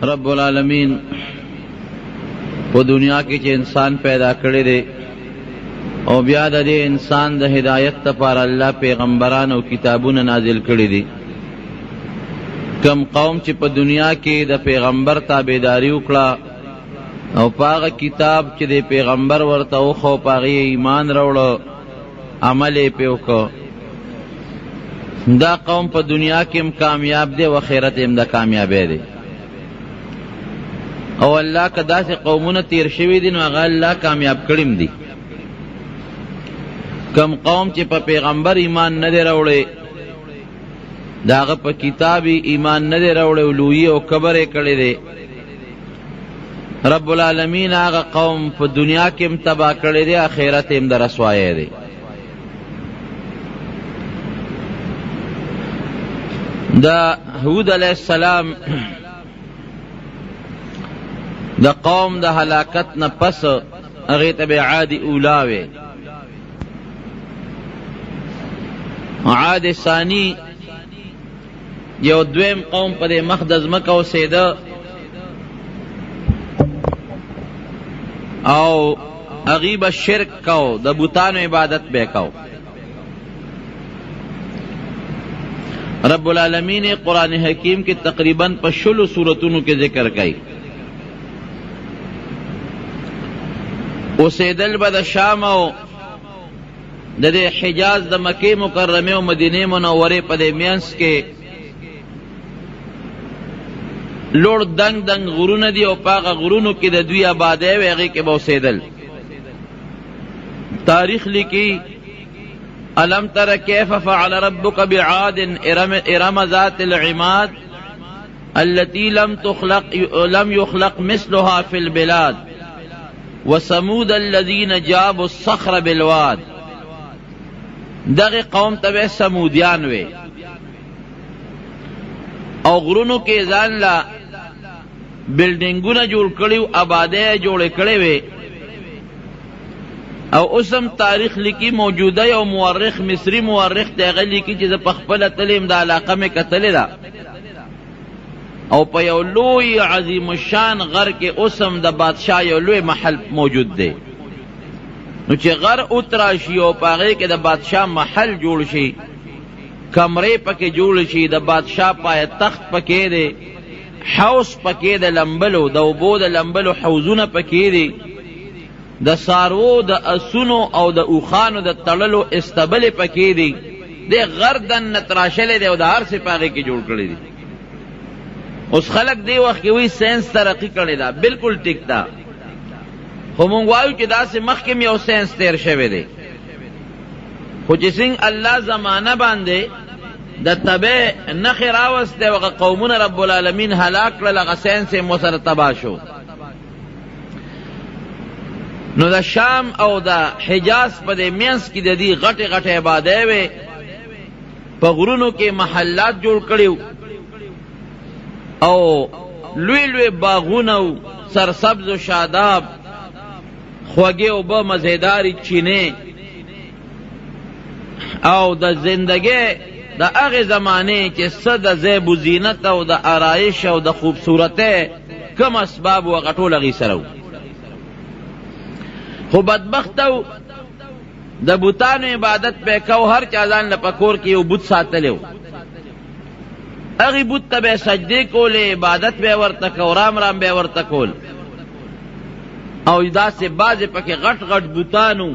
رب العالمین په دنیا کې چې انسان پیدا کړی دی او بیا د دې انسان د هدایت لپاره الله پیغمبران او کتابونه نازل کړي دي. کم قوم چې په دنیا کې د پیغمبر تابعداري وکړه او پاغه کتاب چې د پیغمبر ورته وخو پاغه ایمان راوړو عمل یې په وکړو، دا قوم په دنیا کې هم کامیاب دی او آخرت هم د کامیابی دی. او الله که داسې قومونه تیر شوي دي نو هغه الله کامیاب کړیم دي. کم قوم چې په پیغمبر ایمان نه دی راوړی، د هغه په کتاب ایمان نه دی راوړی او لویي او کبر یې کړی دی، رب العالمین هغه قوم په دنیا کې هم تباه کړی دی، آخرت هم د رسوایی دی. دا هود علیہ السلام د قوم د هلاکت نه پس هغې ته به عاد اولا وی. عاد ثانی یو دویم قوم په دې مخ د ځمکه اوسېده او هغوی به شرک کو، د بوتانو عبادت به کو. رب العالمین قرآن حکیم کی تقریباً په 16 سورتونو کې ذکر کئی. اوسیدل به د شام او د حجاز د مکې مکرمه او مدینه منوره په دې مینس کې لوړ دنګ دنګ غرونه دي او پاغه غرونو کې د دوی آبادی وي، هغې کې به اوسیدل. تاریخ لیکي ألم تر كيف فعل ربك بعاد إرم ذات العماد التي لم يخلق مثلها في البلاد وثمود الذين جابوا الصخر بالواد. دغه قوم ته سمودیان وي او غرونو کې ځان لا بلډینګونه جوړ کړي، آبادی جوړې کړې وي. او اوسم تاریخ لیکي موجوده یو مورخ مصری مورخ دغه لیکي چې په خپل تلیم د علاقه مې کتلې ده او په یو لوی عظیم الشان غر کې اوسم د بادشاه یو لوی محل موجود دی. نو چې غر اتراشي او په هغې کې د بادشاه محل جوړ شي، کمرې پکې جوړ شي، د بادشاه پای تخت پکې دی، حوض پکې د لمبلو د اوبو د لمبلو حوضونه پکې دي، د سارو د اسونو او د اوخانو د تړلو استبلې پکې دي، د غردن نتراشلې دی او د هر څه په هغې کې جوړ کړی دي. اوس خلک دی وخت کې وایي ساینس ترقي کړې ده، بالکل ټیک ده، خو مونږ وایو چې داسې مخکې م یو ساینس تیر شوی دی. خو چې څنګه الله زمانه باندې د تبع نښې راوستی او هغه قومونه رب العالمین هلاک کړل، هغه ساینس یې مو سره تباه شو. نو د شام او د حجاز په دې مینس کې د دې غټې غټې آبادۍ وې، په غرونو کې محلات جوړ کړي او لوی لوی باغونه او سرسبز و شاداب، خوږې اوبه، مزیدارې چینې او د زندګۍ د هغې زمانې چې څه د زیب و زینت او د آرایش او د خوبصورتۍ کم اسباب و هغه ټول هغې سره و. خو بدبخت او د بوتانو عبادت به کو، هر چا ځان له په کور کې یو بت ساتلی و، هغې بت ته به سجدې کولې، عبادت به ورته کو، رام رام به ورته کول. او داسې بعضې پکې غټ غټ بوتانو،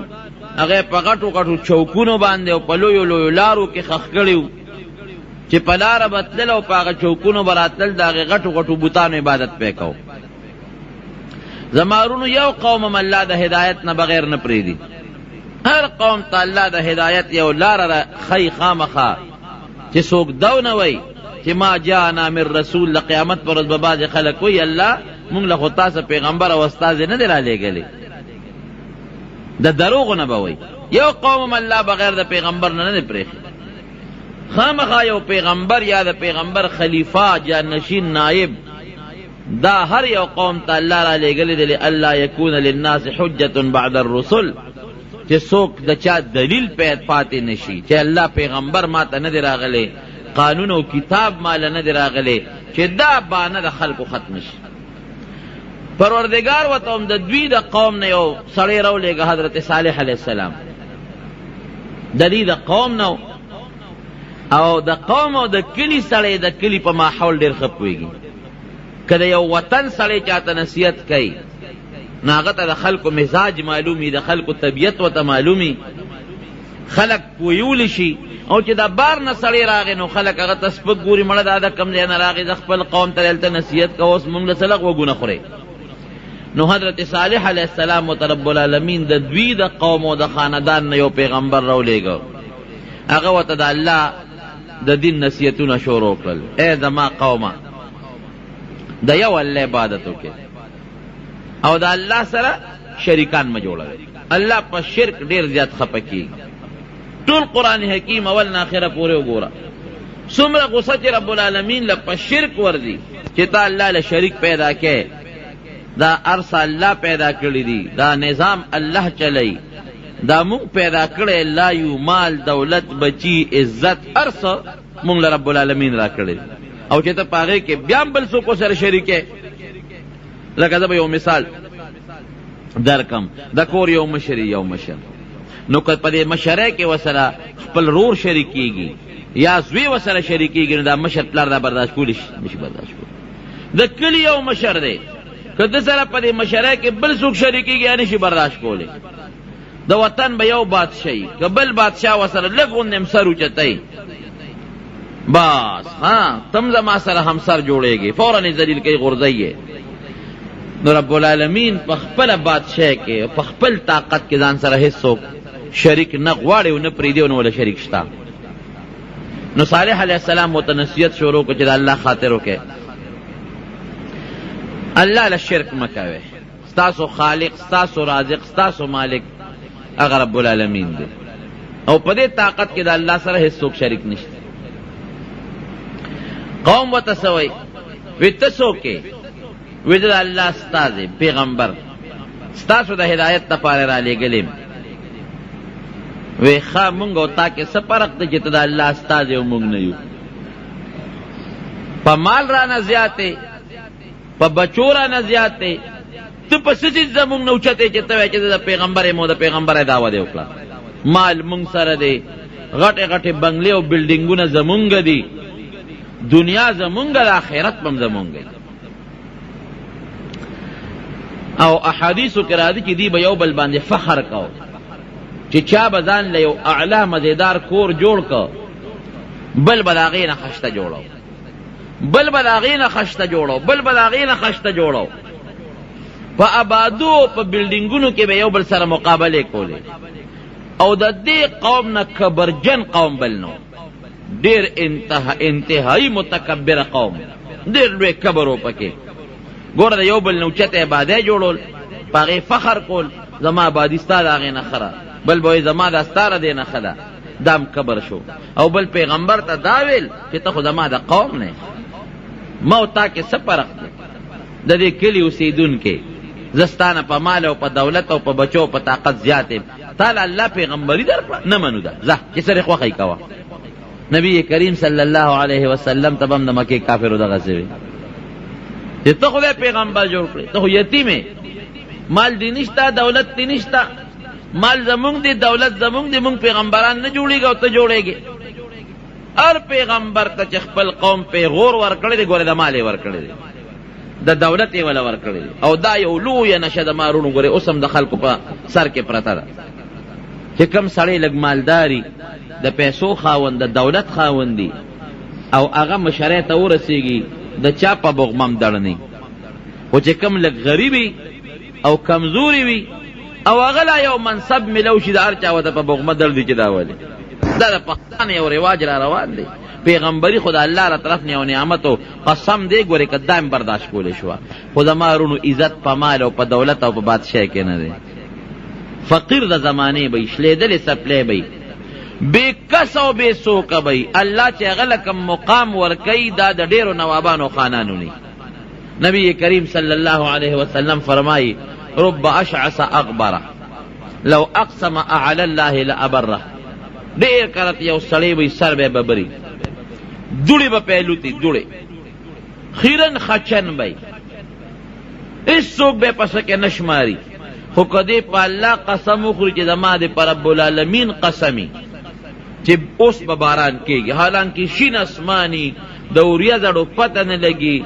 هغې په غټو غټو چوکونو باندې او په لویو لویو لارو کې ښخ کړي وو چې په لاره به تلل او په هغه چوکونو به راتلل، د هغې غټو غټو بوتانو عبادت به کو. زمارونو یو قوم هم الله د هدایت نه بغیر نه پرېږدي، هر قوم ته الله د هدایت یو لاره ښیي خامخا، چې څوک دو نه وایي چې ما جاءنا من رسول. د قیامت پر ورځ به بعضې خلک وایي الله مونږ له خو تاسو پیغمبر او استازی نه دی رالیږلی، د دروغو نه به وایي. یو قوم هم الله بغیر د پیغمبر نه نه دی پرېښي، خامخا یو پیغمبر یا د پیغمبر خلیفه جانشین نائب، دا هر یو قوم ته الله را لېږلی دی لئلا یکون للناس حجة بعد الرسل، چې څوک د چا دلیل پاتې نشي چې الله پیغمبر ما ته نه دی راغلی، قانون او کتاب مال نه دی راغلی، چې دا بانه د خلکو ختم شي. پروردگار وته هم د دوی د قوم نه یو سړی راولېږه، حضرت صالح علیه السلام. د دې د قوم نه او د قوم او د کلي سړی د کلي په ماحول ډېر ښه پوهېږي. که د یو وطن سړی چاته نصیحت کوي نو هغه ته د خلکو مزاج معلومي، د خلکو طبیعت ورته معلومي، خلک پوهیولی شي. او چې د بار نه سړی راغی نو خلک هغه ته سپک ګوري، مړه دا د کوم ځای نه راغی، د خپل قوم ته دلته نصیحت کوه، اوس مونږ له څه لږ غوږونه خورئ. نو حضرت صالح علیه السلام ورته رب العالمین د دوی د قوم او د خاندان نه یو پیغمبر راولېږه. هغه ورته د الله د دین نصیحتونه شروع کړل. ای زما قومه، د یو الله عبادت وکړئ او د الله سره شریکان مه جوړوئ. الله په شرک ډېر زیات خفه کېږي. ټول قرآن حکیم اول نه آخره پورې وګوره، څومره غصه چې رب العالمین له په شرک ورځي چې تا الله له شریک پیدا کړې. دا ارس الله پیدا کړی دی، دا نظام الله چلی، دا مونږ پیدا کړی. الله یو مال، دولت، بچی، عزت، ارس مونږ له رب العالمین را کړی. او چې ته په هغې کې بیا هم بل څوک سره شریکې. لکه زه به یو مثال درکم، د کور یو مشر نو که په دې مشرۍ کې ورسره خپل رور شریکېږي یا زوی ورسره شریکېږي نو دا مشر پلار دا برداشت کولی شي؟ نشي برداشت کولی. د کلي یو مشر دی، که ده سره په دې مشرۍ کې بل څوک شریکېږي یا نشي برداشت کولی. د وطن به یو بادشاهي، که بل بادشاه ورسره لږ غوندې سر اوچتی، بس تم زما سره همسر جوړېږي، فوراً یې ذلیل کوي، غورځوي. نو رب العالمین په خپله بادشاهۍ کې په خپل طاقت کې ځان سره هېڅوک شریک نه غواړي او نه پرېږدي او نه وله شریک شته. نو صالح علیه السلام ورته نصیحت شروع کړه چې د الله خاطر وکړئ، الله له شرک مه کوئ. ستاسو خالق، ستاسو رازق، ستاسو مالک هغه رب العالمین دی او په دې طاقت کې د الله سره هېڅوک شریک نشته. قوم ورته څه وایي؟ وایي ته څوک یې؟ وایي زه د الله استازی پیغمبر، ستاسو د هدایت دپاره رالیږلی. وی خواه مونگ او تا که سا پرق ده چه تا دا اللہ استازی و مونگ نیو. پا مال رانا زیاده، پا بچو رانا زیاده، تو پا سچیز دا مونگ نوچته چه توی چه دا پیغمبر مو دا پیغمبر دعوه ده اکلا. مال مونگ سر ده، غٹ غٹ بنگلی و بلڈنگون زمونگ دی، دنیا زمونگ دا آخرت بم زمونگ دی. او احادیثو کرا دی چی دی با یو بل بانده فخر کاؤ چې چا به ځان له یو اعلی مزیدار کور جوړ که، بل به د هغې نه خشته جوړو، بل به د هغې نه خشته جوړو، بل به د هغې نه خشته جوړو. په آبادو په بلډینګونو کې به یو بل سره مقابلې کولې. او د دې قوم نه کبرجن قوم بل نو، ډېر انتهایی متکبره قوم، ډېر لوی کبر و پکې. ګوره د یو بل نه اوچته آبادۍ جوړول، په هغې فخر کول، زما آبادي ستا د هغې نه ښه ده، بل به زما دا ستاره دی نه ښه ده، دام کبر شو. او بل پیغمبر ته دا ویل چې ته خو زما د قوم نه، ما او تا کې څه فرق دی؟ د دې کلي اوسېدونکې زه ستانه په مال او په دولت او په بچو او په طاقت زیات یم، تا له الله پیغمبري درکړه؟ نه منو ده، ځه چې سرې خوښی کوه. نبی کریم صلی الله علیه وسلم ته به هم د مکې کافرو دغسې وي چې ته خدای پیغمبر جوړ کړې، ته خو یتیم یې، مال دی نشته، دولت دی نشته، مال زمونږ دی، دولت زمونږ دی، مونږ پیغمبران نه جوړېږي او ته جوړېږي. هر پیغمبر ته چې خپل قوم پیغور ورکړی دی، ګورې د مال یې ورکړی دی، د دولت یې وله ورکړی دی. او دا یو لویه نشه د مارونو ګورې اوس هم د خلکو په سر کې پرته ده چې کم سړی لږ مالداري، د پیسو خاوند، د دولت خاوند دی او هغه مشرۍ ته ورسېږي، د چا په بغمم دړنی. خو چې کم لږ غریبي او کمزوري وي او هغه لا یو منصب ملو شي، د هر چا ورته په بغمه دړ دی چې دا ولې. دا د پښتانه یو رواج را روان دی. پیغمبري خو د الله را طرف نه یو نعمت او قسم دی، ګورې که دا هم برداشت کولی شوه. خو زما وروڼو عزت په مال او په دولت او په بادشاهۍ کې نه دی. فقیر د زمانې به شلېدلې څپلۍ به بې کس او بې سوکه به. الله چې هغه له کوم مقام ورکوي دا د ډېرو نوابانو خانانو نه. نبی کریم صلی الله علیه وسلم فرمایي رب اشعث اغبره لو اقسم اعلی الله لابره. ډېر کرت یو سړی وي سر به ببري، دوړې به پیلوتي، دوړې خیرن خچن بی اس سوک بے پسکے نشماری خو کدی پا اللہ قسم اخری چی زما دے پر رب العالمین قسمی چی اس بباران کیگی حالانکہ شین اسمانی دوریا زڑو پتہ نہ لگی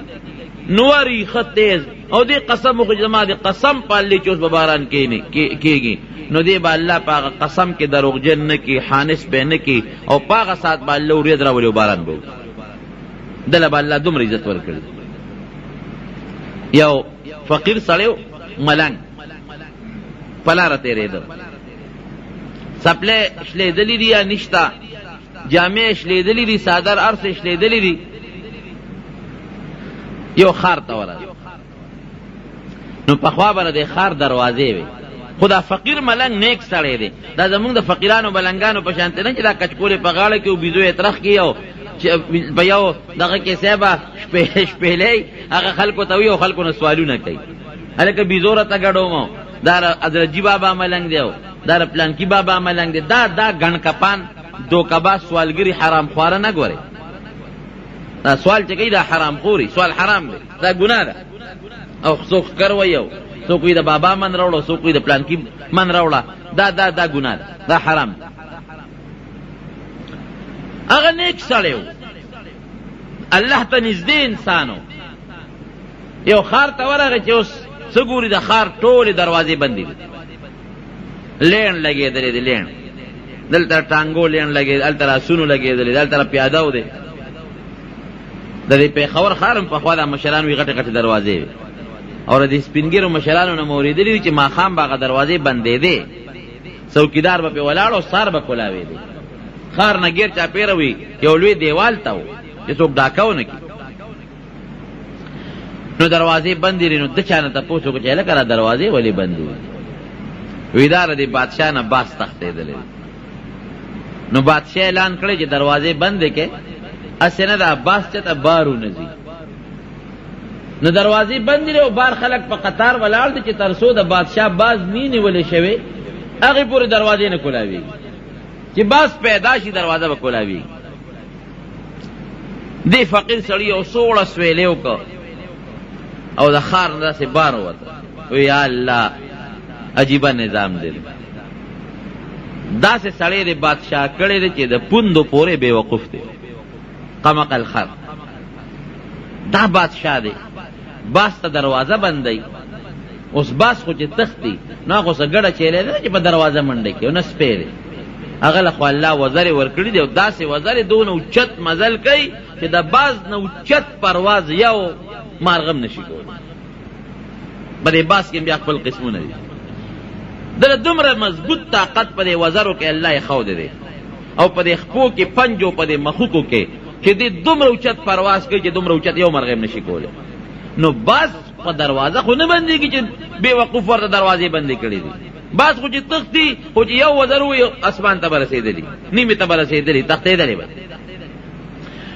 نواری خط تیز او دے قسم اخری زما دے قسم پالی چی اس بباران کیگی نو دے با اللہ پاگا قسم کے دروغ جن نکی حانس پہ نکی او پاگا ساتھ با اللہ ورید را ولیو باران بو دل با اللہ دم عزت ورکر یو فقیر سڑیو ملنگ پلار تیرے در سپلے اشلے دلی دی یا نشتا جامع اشلے دلی دی سادر عرص اشلے دلی دی یو خار تورا نو پخوا برا دے خار دروازے وے خدا فقیر ملنگ نیک سڑے دے دا زمونگ دا فقیرانو بلنگانو پشانتے نا چی دا کچکولے پغاڑے کیو بیزو اترخ کیو بیاو دا کے سیبا شپیلے اگا خلقو تاوی و خلقو نسوالو نا کئی حلکہ بیزو رتا گڑو مو دار ادرجی بابا ملنگ دیو دار پلانکی بابا ملنگ دی دا گن کپان دو کبا سوالگری حرام خوارا نگوری دا سوال چکئی دا حرام خوری سوال حرام دی دا گناہ دا او سوک کرویو سو کوئی دا بابا من روڑا سو کوئی دا پلانکی من روڑا دا گناہ دا حرام دا اگر نیک سڑے ہو اللہ تا نزدے انسانو یو خار تورا گا چی اس سگوری دا خار ٹولی دروازے بندی دی لین لگے دلی دی لین دل تر ٹانگو لین لگے دل تر سونو لگے دلی دل تر پیاداو دی دلی پی خور خارم پخوادا مشرانوی غٹ غٹ دروازے وی اور دی سپنگیرو مشرانو نموری دلی دی چی ما خام باغا دروازے بندے دے سوکیدار با پی ولاڑو سار با کلاوی دی خار نگیر چا پیروی یو لوی دیوال تاو چی سوک ڈاکاو نکی نو دروازے بندی رہی نو دچانا تا پوچھو کچھ ہے لکرہ دروازے ولی بندی ویدار دی بادشاہ نا باس تختے دلے نو بادشاہ اعلان کرے چی دروازے بندے کے اسے دا باس چتا بارو نزی نو دروازے بندی رہے بار خلق پا قطار والار دی چی ترسو دا بادشاہ باز نینی ولی شوے اگی پوری دروازے نکلاوی چی باز پیداشی دروازہ با کلاوی دی فقیر سڑی او سوڑا سویلیو کا او دا خار ندا سے بار ہوتا وی یا اللہ عجیبہ نظام دے دا سے سڑے دے بادشاہ کڑے دے چی دا پندو پورے بے وقف دے قمق الخر دا بادشاہ دے باس تا دروازہ بندی اس باس خوچی تختی نا خوصا گڑا چیلے دے چی پا دروازہ منڈے کی نس پیرے اغل اخو اللہ وزر ورکڑی دے دا سے وزر دون اچت مزل کئی چی دا باز نا اچت پرواز یاو مارغم نشی کو بدے باس کے بیا خپل قسموں ندی در دمر مضبوط طاقت پدے وزرو کے اللہ خود دے او پدے خپو کے پنجو پدے مخوکو کے کہ دے دمر اچت پرواز کی چی دمر اچت یو مرغم نشی کو نو باز پا دروازہ خو نبندی کی چی بے وقوف ورد دروازے بندی کری دی باز خو چی تختی خو چی یو وزرو اسمان تبا رسید لی نیمی تبا رسید لی تختی دلی بندی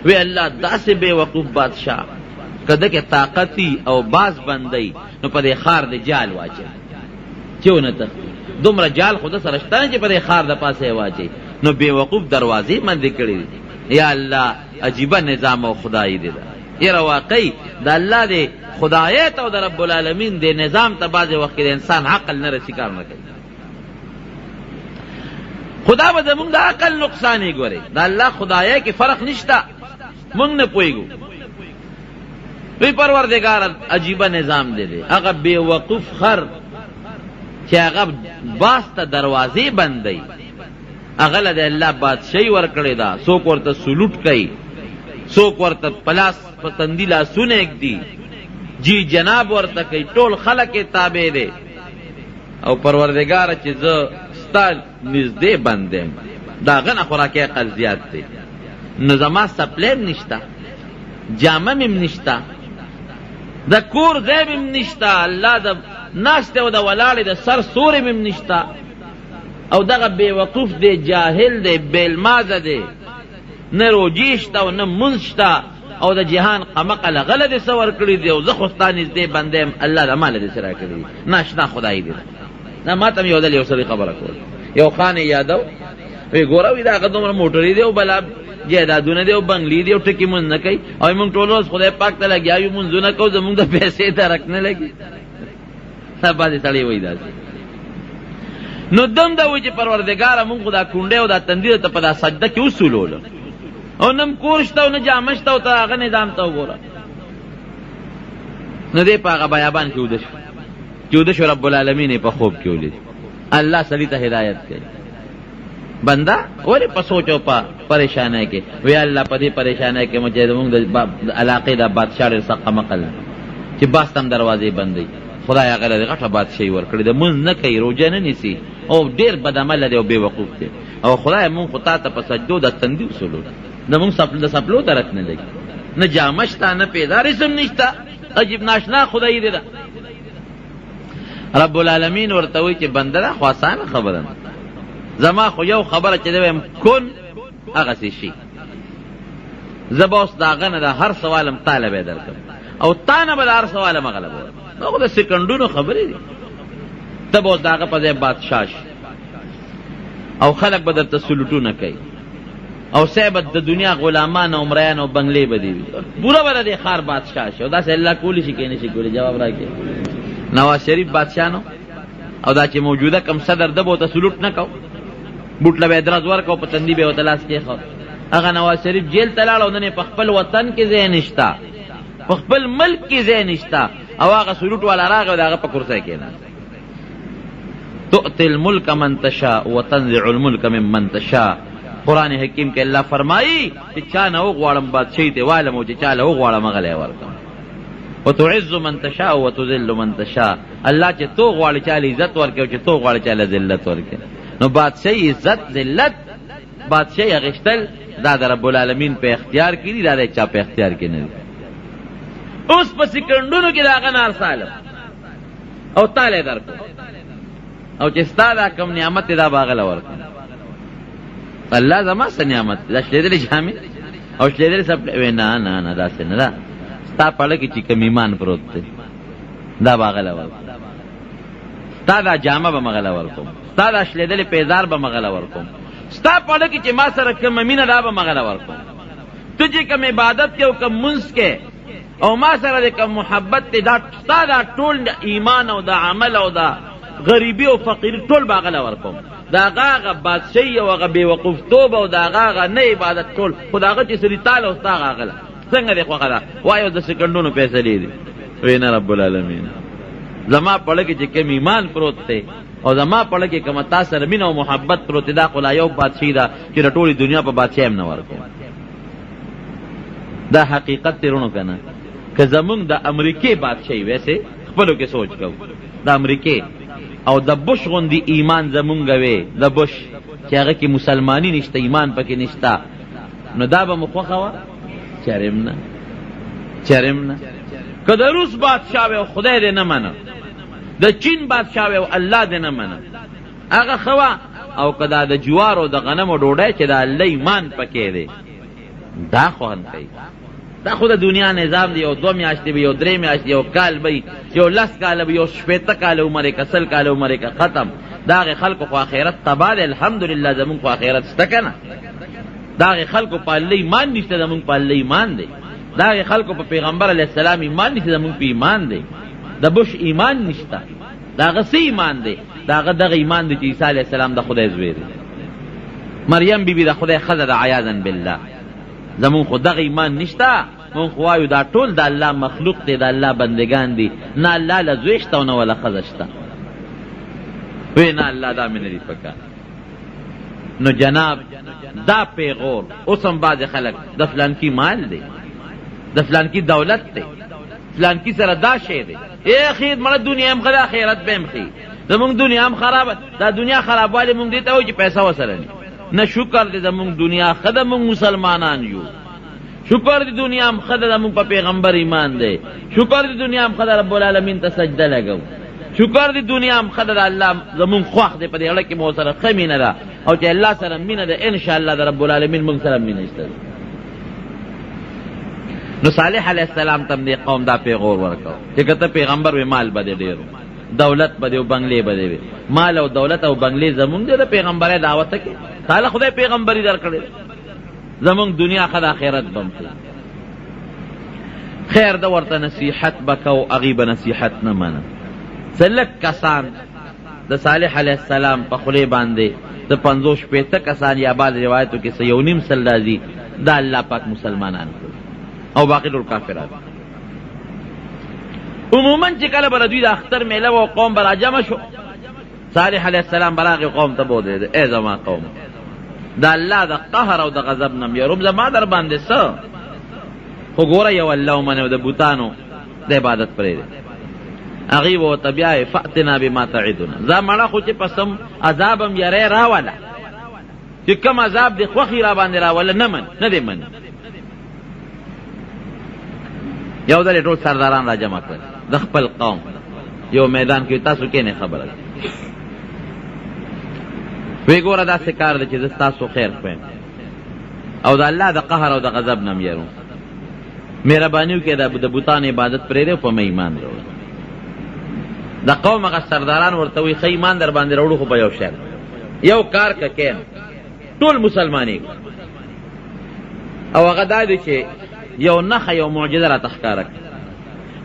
وی اللہ دا سے بے وقوف بادشاہ کدہ کے طاقتی او باز بندی نو پدے خار دے جال واچے کیوں نہ تختی دمرا جال خود سرشتانے چی پدے خار دا پاسے واچے نو بے وقوف دروازے مندی کری دی یا اللہ عجیبہ نظام و خدای دے دا یہ رواقعی دا اللہ دے خدایت او دا رب العالمین دے نظام تا باز وقت دے انسان عقل نہ رسی کار نہ کری خدا با منگ دا عقل نقصانی گورے دا اللہ خدایت کی فرق نشتا منگ نہ پوئی گو وی پروردگار عجیبہ نظام دے دے اگر بے وقوف خر چی اگر باستا دروازے بندی اغل دے اللہ بادشاہی ورکڑے دا سوک ورطا سلوٹ کئی سوک ورطا پلاس پتندیلا سنیک دی جی جناب ورطا کئی ٹول خلق تابع دے او پروردگار چی ز ستا نزدے بندیم دا غن خوراکی اقل زیاد دے نظامہ سپلیم نشتا جامم نشتا دا کور زیبم نشتا اللہ دا ناشتے و دا ولال دا سر سورم نشتا او دا بے وقوف دے جاہل دے بیلماز دے نہ روجیشتا و نہ منشتا او دا جہان قمقل غلد سور کری دے او زخستانیز دے بندیم اللہ دا مال دے سرا کری دے ناشنا خدای دے نا ماتم یو دل یو سری خبر کول یو خان یادو وی گورا وی دا قدوم موٹری دے او بلا جیدادونه دی او بنگلی دی او ټکی مونږ نه کوي او موږ ټول ورځ خدای پاک ته لګیا یو مونږونه کوو زموږ د پیسې درک نه لګي بعضې سړی وایي داسې نو دم دا وایي چې پروردګاره مونږ خو دا کونډې او دا تندي ته په دا سجده کې وسولوله او نم کور شته او نه جامه شته او ته هغه نظام ته وګوره نو دی په هغه بیابان کې وده شو رب العالمین یې په خوب کې ولید الله سړي ته هدایت کوي بنده ولې په سوچ او په پریشانۍ کې وی الله په دې پریشانۍ کې مجھے زموږ د علاقې د بادشاه ډېر سخت مقل چې باست هم دروازې بندوي خدای هغه له غټه بادشاهي ورکړې ده مونځ نه کوي روژه نه نیسي او ډېر بدعمله دی او بې وقوف دی او خدای مونږ خو تا ته په سجدو د تندي وسولو زمونږ د سپلو درک نه لګي نه جامه شته نه پیدا رسم نشته عجیب ناشنا خدای دی ده رب العالمین ورته وایي چې بنده ده خو اسانه خبره نه زما خو یو خبره چې دی کن هغسې شي زه به اوس د هغه نه د هر سوالم تاله به درکړم او تا نه به د هر سوالم هغه لبه دا خو د سکندونو خبرې دي ته به اوس د هغه په ځای بادشاه شي او خلک به درته سلوټونه کوي او صاحب د دنیا غلامان او مریان او بنگلې به دي وي پوره به د ښار بادشاه شي او داسې الله کولی شي که نه شي کولی جواب راکړي نواز شریف بادشاه نو او دا چې موجوده کم صدر ده به ورته سلوټ نه کو بوټله به یې درز ورکړو په تندي به یې ورته لاس کېښود هغه نواز شریف جیل ته لاړ او نن یې په خپل وطن کې ځای نشته په خپل ملک کې ځای نشته او هغه سلوټ والا راغی او د هغه په کرسی کېناست تؤتی الملک من تشاء وتنزع الملک ممن تشاء قرآن حکیم کې الله فرمایي چې چا نه وغواړم بادشاهي ته والم او چې چا له وغواړم هغه لی ورکړم وتعز من تشاء وتذل من تشاء الله چې تو غواړي چا له عزت ورکړي او چې تو غواړي چا له ذلت ورکړي نو بادشاهي عزت ذلت بادشاهي اخیستل دا د رب العالمین په اختیار کې دي دا د چا په اختیار کې نه دي اوس په سکندونو کې د هغه نه ارسالم او تاله یې درکړو او چې ستا دا کوم نعمت دی دا به هغه له ورکړم الله زما څه نعمت دی دا شلېدلې جامې او شلېدلې سپلې نه نه نه داسې نه ده ستا پړه کې چې کوم ایمان پروت دی دا به هغه له ورکړم ستا دا جامه به مغه له ورکړم ستا دا شلېدلې پیزار به مغه له ورکړم ستا پړه کې چې ما سره کومه مینه دا به مغه له ورکړم ته چې کوم عبادت کې او کوم منځ کې او ما سره د کوم محبت دی دا ستا دا ټول ایمان او دا عمل او دا غریبی او فقیری ټول به هغه له ورکړم د هغه بادشاهي او هغه بېوقوفتوب او د هغه نه عبادت ټول خو د هغه چې سړي تاله او ستا هغه له څنګه دی خوښه ده وایو د سکندونو فیصلې دي وی نه رب العالمین زما پړه کې چې کوم ایمان پروت دی او زما پړه کې کومه تا سره مینه او محبت پروت دی دا خو لا یو بادشاهي ده چې د ټولې دنیا په بادشاهي هم نه ورکوم دا حقیقت تیرونو که نه که زمونږ د امریکې بادشاهي ویسې خپلو کې سوچ کوو د امریکې او د بش غوندې ایمان زمونږ وی د بش چې هغه کې مسلمانی نشته ایمان پکې نشته نو دا به مو خوښه وه چرم نه که د روس بادشاه وی او خدای دې نه منه د چین بادشاه وی او الله دې نه منه هغه ښه وه او که دا د جوار او د غنمو ډوډۍ چې د الله ایمان پکې دی دا خوند کوي دا خو د دنیا نظام دی یو 2 میاشتې به یو 3 میاشتې یو کال به یو 10 کاله به یو 15 کاله عمر یې که 100 کاله عمر یې که ختم د هغې خلکو خو آخرت تباه دی الحمدلله زمونږ خو آخرت شته که نه د هغې خلکو په الله ایمان نشته زمونږ په الله ایمان دی د هغې خلکو په پیغمبر علیه السلام ایمان نشته زمونږ په ایمان دی د بش ایمان نشته د هغه څه ایمان دی د هغه دغه ایمان دی چې عیسی علیه السلام د خدای زوی دی مریم بیبي د خدای ښځه ده عیاذا بالله زمون خو دغه ایمان نشته مون خو وایو دا ټول د الله مخلوق دی د الله بندگان دي نه الله له زوی شته او نه وله ښځه شته وی نه الله دا مې نه دي پکار نو جناب دا پیغور اوس هم بعضې خلک د فلانکي مال دی د فلانکي دولت دی فلانکي سره دا شی دی خیر مړه دنیا هم ښه ده آخرت به هم ښي زمونږ دنیا هم خرابه دا دنیا خرابوالی مونږ دې ته وایو چې پیسه ورسره نه شکر دی زمونږ دنیا ښه ده مونږ مسلمانان یو شکر دی دنیا هم ښه ده زمونږ په پیغمبر ایمان دی شکر دی دنیا هم ښه ده رب العالمین ته سجده لګو شکر دی دنیا هم ښه ده د الله زمونږ خوښ دی په دې اړه کې مو سره ښه مینه ده او چې الله سره مینه ده انشاءالله د رب العالمین مونږ سره مینه شته نو صالح علیه السلام ته دې قوم دا پیغور ورکړو چې که ته پیغمبر وې مال به دې ډېر دولت به دې او بنګلې به دې مال او دولت او بنګلې زمونږ دی د پیغمبرۍ دعوت کې تعالی خدای پیغمبري درکړې زمونږ دنیا ښه د آخرت بم ښه. خیر ده ورته نصیحت به کو، هغې به نصیحت نه منه. څه لږ کسان د صالح علیه السلام په خولې باندې د 50-60 کسان یا بعض روایتو کې څه 1.5 سل راځي، دا الله پاک مسلمانان کړي او باقي ټول کافران. عموما چې کله به د دوی د اختر میله و قوم به راجمع شو، صالح علیه السلام به راغی قوم ته به ودرېده، ای زما قوم د الله د قهر او د غضب نه م یروم، زما در باندې څه خو ګوره یو الله ومنې او د بوتانو د عبادت پرېږدې. هغې به ورته بیا فأتنا بما تعدنا، زه مړه خو چې پسم عذاب هم یری راوله، چې کوم عذاب دې خوښي را باندې راوله نه دې مني. یو ځل ټول سرداران را جمع کړل د خپل قوم یو میدان کې، تاسو کینې خبره وی ګوره داسې کار دی چې زه ستاسو خیر خوایم او د الله د قهر او د غضب نه م یروم، مهرباني وکړئ د بوتانو عبادت پرېږدئ او په مې ایمان راوړئ. د قوم هغه سرداران ورته وایي ښه ایمان در باندې راوړو، خو په یو شرط، یو کار که کین ټول مسلمانېږو، او هغه دا دی چې یو نښه یو معجزه راته ښکاره کړي،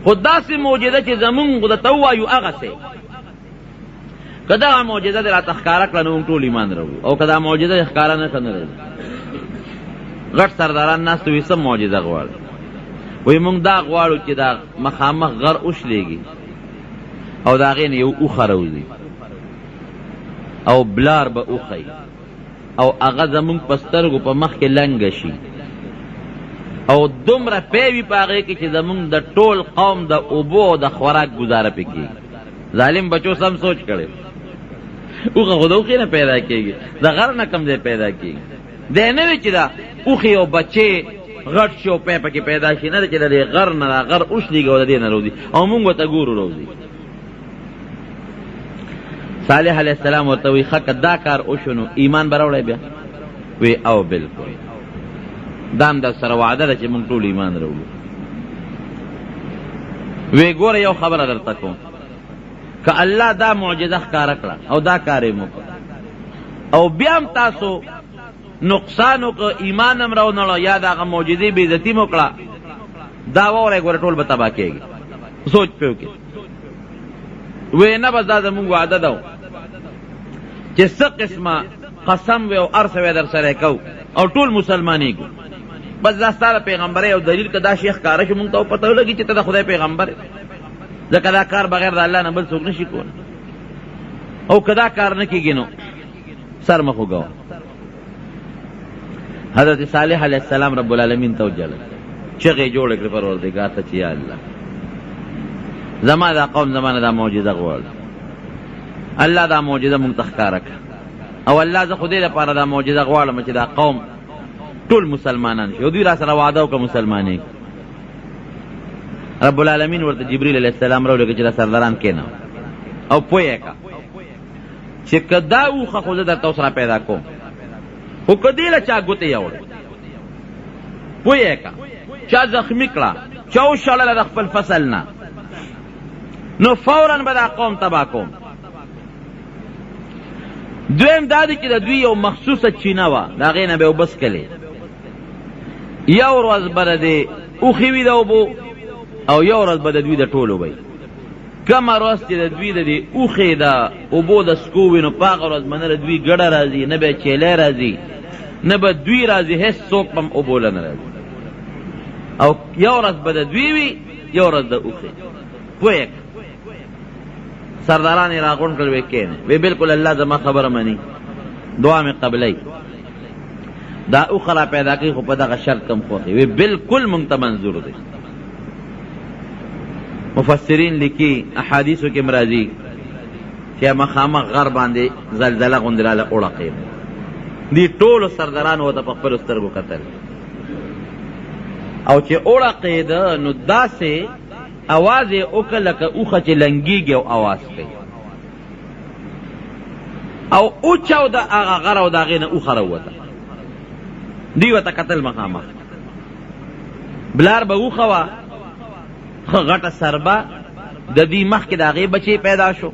خو داسې معجزه چې زمونږ درته ووایو هغسې، که دغه معجزه دې راته ښکاره کړه نو موږ ټول ایمان راوړو، او که دا معجزه یې ښکاره نه کړه نه راځو. غټ سرداران ناست وي څه معجزه غواړي؟ وایي موږ دا غواړو چې دا مخامخ غر وشلېږي او د هغې نه یو اوښه راوځي او بلار به اوښی او هغه زمونږ په سترګو په مخ کې لنګه شي او دومره پی وي په هغې کې چې زمونږ د ټول قوم د اوبو او د خوراک ګزاره پې کېږي. ظالم بچو سم سوچ کړی، اوښه خو د اوښې نه پیدا کېږي، د غر نه کم ځای پیدا کېږي. دی نه وي چې دا اوښې او بچې غټ شي او پی پکې پیدا شي، نه دی چې د دې غر نه دا غر اوښلېږي او د دې نه روځي او مونږ ورته ګورو روځي. صالح علیه السلام ورته وی ښه که دا کار وشو نو ایمان به راوړی بیا؟ وی او بلکل، دا هم در سره وعده ده چې مونږ ټول ایمان راوړو. وی ګوره یو خبره درته کوم، که الله دا معجزه ښکاره کړه او دا کار یې وکړ او بیا هم تاسو نقصان وکړه، ایمان هم راونړه یا د هغه معجزې بې عزتي مو کړه، دا واورئ ګوره ټول به تباه کېږي. سوچ پې وکړئ. وی نه بس دا زمونږ وعده ده چې څه قسمه قسم وی او هر څه وی در سره کو او ټول مسلمانېږو، بس دا ستا د پیغمبرۍ او دلیل که دا شی ښکاره شي مونږ ته پته ولګي چې ته د خدای پیغمبر یې، ځکه دا کار بغیر د الله نه بل څوک نه شي کولی، او که دا کار نه کېږي نو سر مه خوږوه. حضرت صالح علیه السلام رب العالمین ته وجلل، چغې جوړې کړې پروردګار ته چې یا الله زما دا قوم زمانه دا معجزه غواړي، الله دا معجزه مونږ ته ښکاره کړه، او الله زه خو دې لپاره دا معجزه غواړم چې دا قوم ټول مسلمانان شي او دوی را سره وعده وکړه مسلمانېږي. رب العالمین ورته جبریل علیه السلام راولېږه چې دا سرداران کېنه او پوه یې کړه چې که دا اوښه خو زه درته اوس را پیدا کوم، خو که دې له چا ګوتې یوړې، پوه یې کړه چا زخمي کړه، چا وشړله د خپل فصل نه، نو فوراً به دا قوم تباه کوم. دویم دا دی چې د دوی یو مخصوصه چینه وه، د هغې نه به یې اوبه څکلې، یو ورځ به د دې اوښې وي د اوبو او یو ورځ به د دوی د ټولو وی. کومه ورځ چې د دوی د دې اوښې د اوبو د څکو وي نو په هغه ورځ به نه د دوی ګډه راځي، نه به چیلی راځي، نه به دوی راځي، هېڅ څوک به هم اوبو له نه راځي، او یو ورځ به د دوی وي یو ورځ د اوښې. پوه یې سرداران یې راغونډ کړل، وی کېنه، وی بلکل الله زما خبره مني، دعا مې قبلوي، دا اوښه را پیدا کوي خو په دغه شرط کم خوښي، وی بلکل مونږ ته منظور دی. مفسرین لیکي احادیثو کې راځي چې مخامخ غر باندې زلزله غوندې راله وړقېده، دې ټولو سردارانو ورته په خپلو سترګو کتل، او چې وړقېده نو داسې اواز یې وکړ لکه اوښه چې لنګېږي او اواز کوي، او اوچاو د هغه غر او د هغې نه اوښه راووته، دوی ورته کتل مخامخ، بلار به اوښه وه ښه غټه سربه، د دې مخکې د هغې بچی پیدا شو،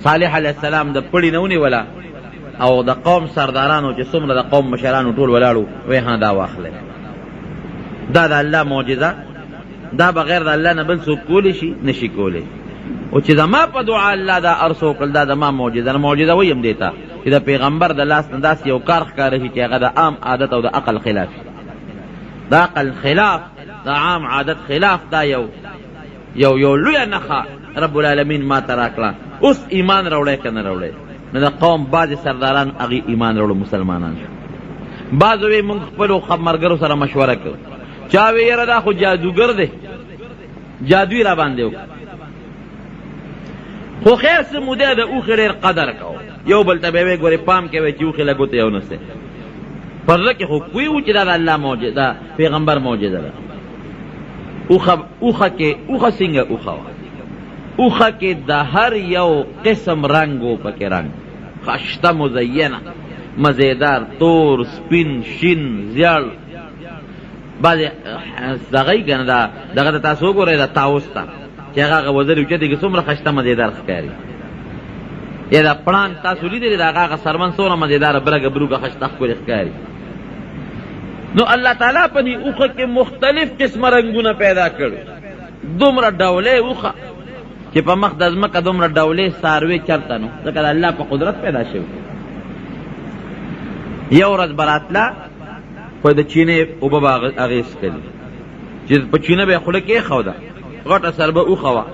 صالح علیه السلام د پړي نه ونیوله او د قوم سردارانو چې څومره د قوم مشرانو ټول ولاړو وی ها دا واخله دا د الله معجزه دا بغیر د الله نه بل څوک کولی شي نشي کولی او چې زما په دعا الله دا ارسو کړ دا د ما معجزه ویم دیتا چې د پیغمبر د لاس نه داسې یو کار ښکاره شي چې هغه د عام عادت او د عقل خلاف د عقل خلاف د عام عادت خلاف دا یو لویه نښه رب العالمین ما ته راکړه اوس ایمان راوړی که نه راوړی نو د قوم بعضې سرداران هغې ایمان راوړو مسلمانان شو بعضو وی مونږ خپلو ملګرو سره مشوره کوو چا وی یاره دا خو جادوګر دی جادوی را باندې وکړه خو خیر څه موده د اوښې ډېر قدر کوو یو بل ته به وی ګورې پام کوی چې اوښې له ګوتې یو نسې پر زړه کې خو پوه وو چې دا د الله معجزه ده پیغمبر معجزه ده اوښه کې اوښه څنګه اوښه وه اوښه کې د هر یو قسم رنګ و پکې رنګ خشته مزینه مزیدار تور سپین شین زیړ بعضې دغه یې که نه دغه ته تاسو وګورئ د طاووس ته چې هغه وزر اوچتې کې څومره خشته مزیدار ښکاري یا دا پړانګ تاسو لیدلې د هغه سرمن څومره مزیداره برګه بروګه خشته ښکلې ښکاري نو الله تعالی په دې اوښه کې مختلف قسمه رنګونه پیدا کړي دومره ډولې اوښه چې په مخ د ځمکه دومره ډولې څاروي چرته نو ځکه د الله په قدرت پیدا شوي یو ورځ به راتله په د چینې اوبه به هغې څښلې چې په چینه به یې خوله کېښوده غټه سر به اوښه وه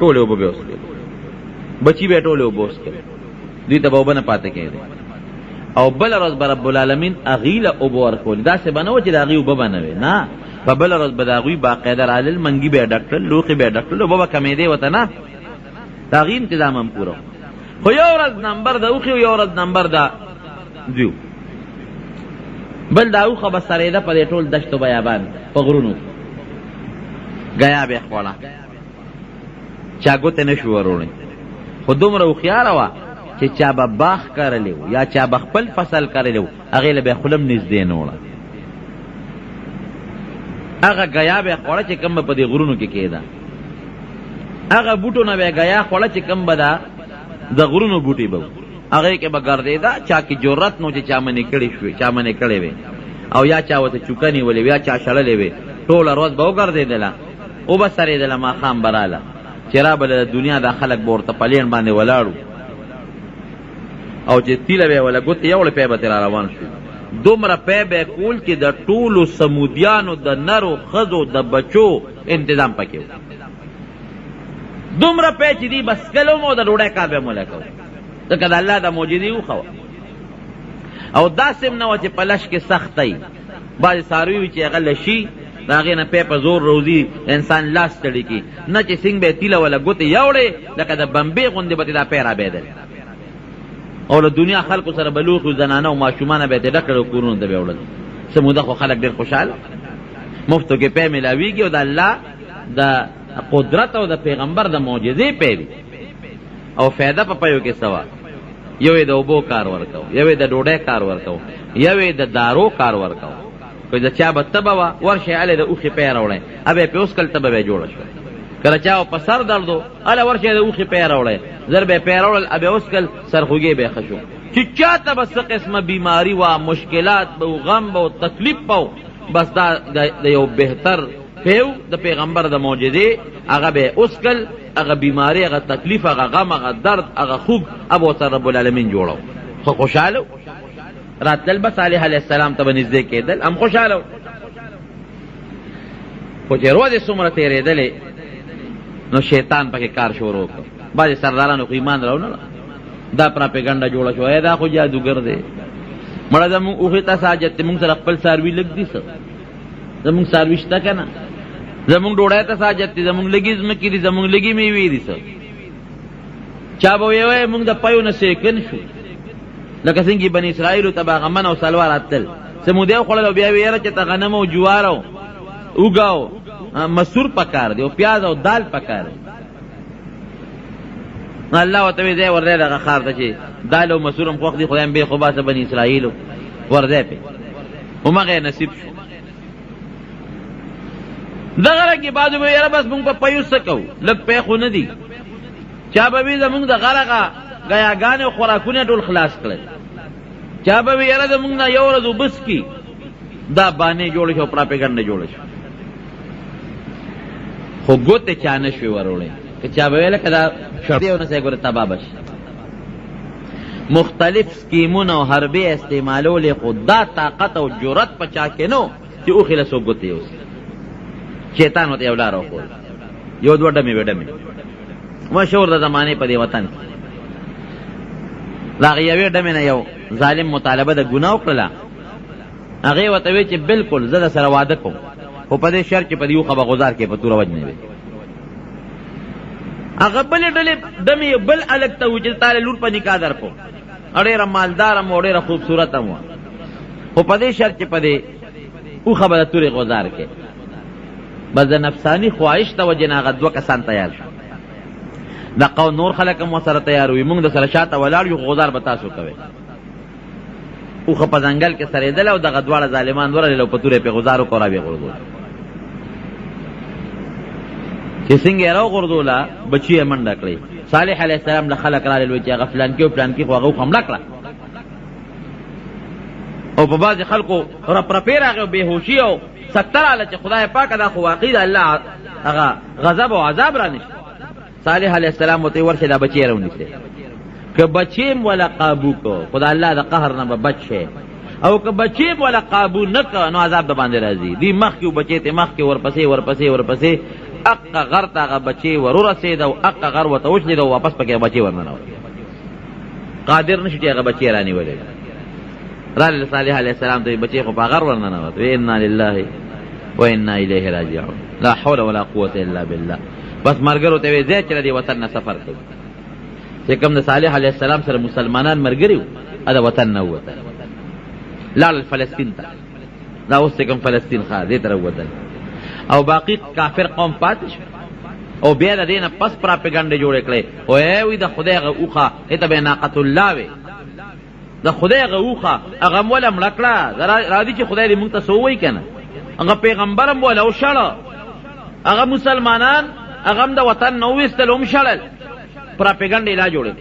ټولې اوبه به یې وڅښلې بچي به یې ټولې اوبه وڅښلې دوی ته به اوبه نه پاتې کېدې او بله ورځ به رب العالمین هغې له اوبه ورکولې داسې به نه وه چې د هغې اوبه به نه وې نه په بله ورځ به د هغوی باقاعده رالل منګي به یې ډک کړل لوښې به یې ډک کړل اوبه به کمېدې ورته نه د هغې انتظام هم پوره خو یو ورځ نمبر د اوښې یو ورځ نمبر د دوی بل دا اوښه به سرېده په دې ټول دشتو بیابان په غرونو ګیا به یې خوړه چا ګوتې نه شو وروړی خو دومره هوښیاره وه چې چا به باغ کرلی و یا چا به خپل فصل کرلی و هغې له به یې خوله هم نږدې نه وړه هغه ګیا به یې خوړه چې کوم به په دې غرونو کې کېده هغه بوټو نه به یې ګیا خوړه چې کوم به د غرونو بوټي به هغې کې به ګرځېده چا کې جرت نو چې چا منې کړې وې او یا چا ورته چوکه نیولې وې یا چا شړلې وې ټوله ورځ به وګرځېدله اوبه سرېدله ماښام به راله چې رابله د دنیا دا خلک به ورته پلین باندې ولاړو او چې تیله به یې وله ګوتې یوړې پی به ترې را روان شو دومره پی به یې کول چې د ټولو سمودیانو د نرو ښځو د بچو انتظام پکې و دومره پی چې دی بس کلو مو د ډوډۍ کار به یې مولی کوو ځکه د الله د معجزې اوښه وه او داسې هم نه وه چې په لش کې سخته وي بعضې څاروي وي چې هغه لشي د هغې نه پی په زور روزي انسان لاس ستړي کړي نه چې څنګ به یې تیله وله ګوتې یوړې لکه د بمبې غوندې به تې دا پی رابېدل او له دنیا خلکو سره به لوښي زنانه او ماشومانه به یې تې ډک کړل او کورونو ته به یې وړل څه موده خو خلک ډېر خوشحاله مفتو کې پی میلاویږي او د الله د قدرت او د پیغمبر د معجزې پی وي او فایده په پیو کې سوا یو یې د اوبو کار ورکو یو یې د ډوډۍ کار ورکو یو یې د دارو کار ورکو که د چا به تبه وه ورشئ هلې د اوښې پی راوړئ اب یې پې وڅکل تبه به یې جوړه شوه کله چا په سر درد و هله ورشئ د اوښې پی راوړئ زر به یې پی راوړل اب یې وڅکل سرخوږې به یې ښه شو چې چا ته به څه قسمه بیماري وه مشکلات به و غم به و تکلیف به و بس دا د یو بهتر پیو د پیغمبر د معجزې هغه به یې وڅکل هغه بیماری هغه تکلیف هغه غم هغه درد هغه خوږ اب ورته رب العالمین جوړو خو خوشحاله راتلل به صالح علیه السلام ته به نږدې کېدل هم خوشحاله خو چې ورځې څومره تېرېدلې نو شیطان پکې کار شروع کړ بعضې سردارانو خو ایمان راونه دا پراپېګنډه جوړه شوه دا خو جادوګر دی مړه زمونږ اوښې ته څه حاجت دی مونږ سره خپل څاروي لږ دي څه زمونږ څاروي شته که نه زمونږ ډوډۍ ته څه حاجت دی زمونږ لږې ځمکې دي زمونږ لږې میوې دي څه چا به ویې مونږ د پیو نه سیکن شو لکه څنګه بني اسرائیلو ته به هغه من او سلوا راتلل څه مودې وخوړل او بیا ویې یاره چې ته غنم او جوار او اوږه او مسور پکار دی او پیاز او دال پکار دی الله ورته وی ځای ورځی دغه ښار ته چې دال او مسور هم خوښ دي خدای هم بې خو باسه بني اسرائیلو ورځی پې همغه یې نصیب شو دغه رنګې بعضو به یاره بس مونږ په پیو څه کوو لږ پی خو نه دي چا به وي زمونږ د غرغه ګیاګانې او خوراکونه ټول خلاص کړل چا به وی یاره زمونږ نه یو ورځ وبس کی دا باندې جوړ شو پراپګاندا جوړ شو خو ګوتې چا نه شوی وروړی که چا به ویله که دا شرطي او نسې ګوره تباه بشي مختلف سکیمونه او حربې استعمالولې خو دا طاقت او جرأت په چا کې نو چې اوښې له څوک ګوتې یوسي شیطان ورته یو لاره وښوده یو دوه ډمې وې ډمې مشهور د زمانې په دې وطن کې د هغې یوې ډمې نه یو ظالم مطالبه د ګناه وکړله هغې ورته وی چې بلکل زه در سره واده کوم خو په دې شرط چې په دې اوښه به غذار کې په توره وجنې وي هغه بلې ډلې ډمې بل الګ ته و چې تاله لور په نکاح در کوم ډېره مالدار م او ډېره خوبصورت م خو په دې شرط چې په دې اوښه به د تورې غذار کې بس د نفساني خواهش د وجې نه هغه دوه کسان تیار شو دقه نور خلک هم ورسره تیار وي مونږ د سره شاته ولاړ یو غذار به تاسو کوئ اوښه په ځنګل کې سرېدله او دغه دواړه ظالمان ورغلل او په تورې پې غذار وکړو را ویې غورځول چې څنګه یې راوغورځوله بچي یې منډه کړې صالح علیه السلام له خلک رالل وایي چې هغه فلانکي او فلانکي خو هغه حمله کړه او په بعضې خلکو رپرپې راغی او بېهوشي او سکته راله چې خدای پاکه دا خو واقعي د الله هغه غضب او عذاب را نشته صالح علیه السلام ورته ورشه دا بچی یې راونیسې که بچی م ولا قابو کو خو د الله د قهر نه به بچ شي او که بچی م ولا قابو نه که نو عذاب د باندې راځي دی مخکې بچی ته مخکې ورپسې اقا غر ته هغه بچی ورورسېد او اقا غر ورته وشلېد او واپس پکې بچی ورننوت قادر نه شو چې هغه بچی رانیولی راله صالح علیه السلام ته بچی خو په غر ورننوت وی انا لله و انا الیه راجعون لا حول ولا قوة الا بالله بس مرګرو ته وی ځای چې د وطن نه سفر کوي چې کوم د صالح علیه السلام سره مسلمانان مرګري وو د وطن نه ووتل لاړل فلسطین ته دا اوس چې کوم فلسطین ښه دې ته راووتل او باقی کافر قوم پاتې شو او بیا د دې نه پس پراپګانډې جوړې کړې وی د خدای هغه اوښه هته به ناقة الله وې د خدای هغه اوښه هغه م وله مړه کړه راځي چې خدای دې مونږ ته څه ووایي که نه هغه پیغمبر هم وله وشړه هغه مسلمانان هغه هم د وطن نه وویستل هم شړل پراپګانډې لا جوړې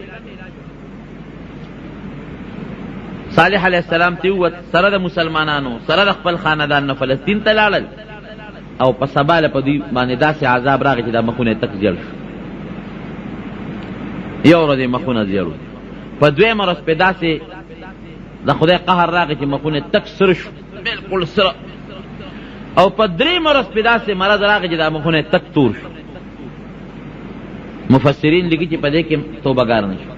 صالح علیه السلام ته ووت سره د مسلمانانو سره د خپل خاندان نه فلسطین ته لاړل او په سبا له په دوی باندې داسې عذاب راغی چې دا مخونه یې تک زیړ شو یو ورځ یې مخونه زیړ و په دویمه ورځ پې داسې د خدای قهر راغی چې مخونه یې تک سره شو بلکل سره او په درېیمه ورځ پې داسې مرض راغی چې دا مخونه یې تک تور شو مفسرین لیکي چې په دې کې توبهګار نه شو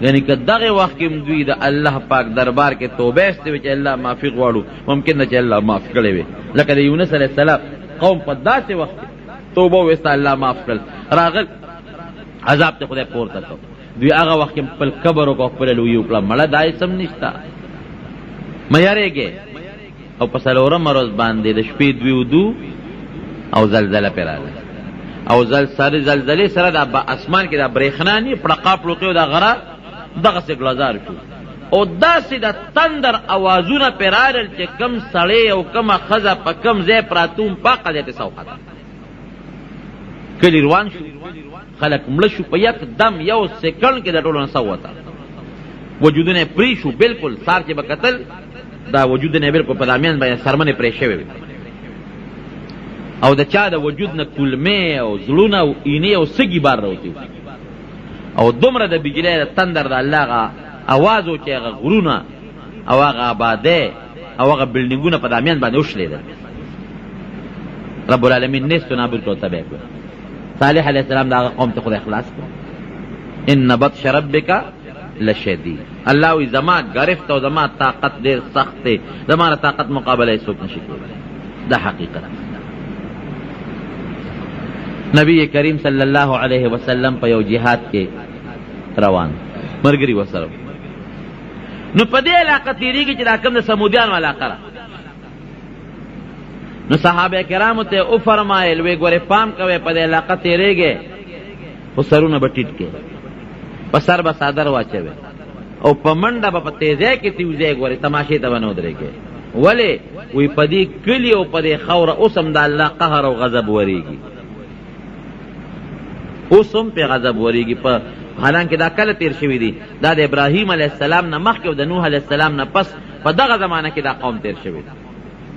یعنی که دغه وخت کې دوی د الله پاک دربار کې توبه ایستې وي چې الله معافي غواړو ممکن ده چې الله معاف کړی وي لکه د یونس علیه السلام قوم په داسې وخت کې توبه ویسته الله معاف کړل راغل عذاب ته خدای پورته کړ دوی هغه وخت کې خپل کبر وکړو خپله لویي وکړه مړه دا یې سم نشته مه یارېږې او په څلورمه ورځ باندې د شپې دوی ودو او زلزله پرې راغله او زلزلې سره د اسمان کې د برېښنا نه پړقا پړوقې او د غره دغسې ګلزار شو او داسې د تندر اوازونه پرې راغلل چې کم سړی او کمه ښځه په کم ځای پراته وم پاقه ځای ته سوخته کلي روان شو خلک مړه شو په یک دم یو سیکنډ کې د ټولو نه سوته وجودونه یې پرې شو بلکل سار چې به کتل دا وجودونه یې بلکل په دامیان باندې سرمنې پرې شوې وې او د چا د وجود نه کلمې او زړونه او اینې او سږي بار راوتي او دومره د بجلۍ د تندر د الله هغه اواز و چې هغه غرونه او هغه آبادۍ او هغه بلډینګونه په دامیان باندې وشلېدل رب العالمین نیست و نابود کړو تباه کړو صالح علیه السلام د هغه قوم ته خدای خلاص کړو ان بطش ربک لشدید الله وی زما گرفت او زما طاقت ډېر سخت دی زما طاقت مقابله یې څوک نشي کولی دا حقیقت نبی کریم صلی الله علیه وسلم په یو جهاد کې روان مرګري وسره نو په دې علاقه تیریږي چې دا کوم د سمودیانو علاقه ده نو صحابه کرامو ته او فرمایل وی ګوره پام کوئ په دې علاقه تیریږي خو سرونه به ټیټ کې په سر به څادر واچوي او په منډه به په تیزۍ کې تیوځئ ګورې تماشې ته به نه ودرېږئ ولې وی په دې کلي او په دې خوره اوس هم د الله قهر او غضب ورېږي اوس هم پې غضب ورېږي په حالانکه دا کله تیر شوی دی، دا د ابراهیم علیه السلام نه مخکې او د نوح علیه السلام نه پس په دغه زمانه کې دا قوم تیر شوی دی.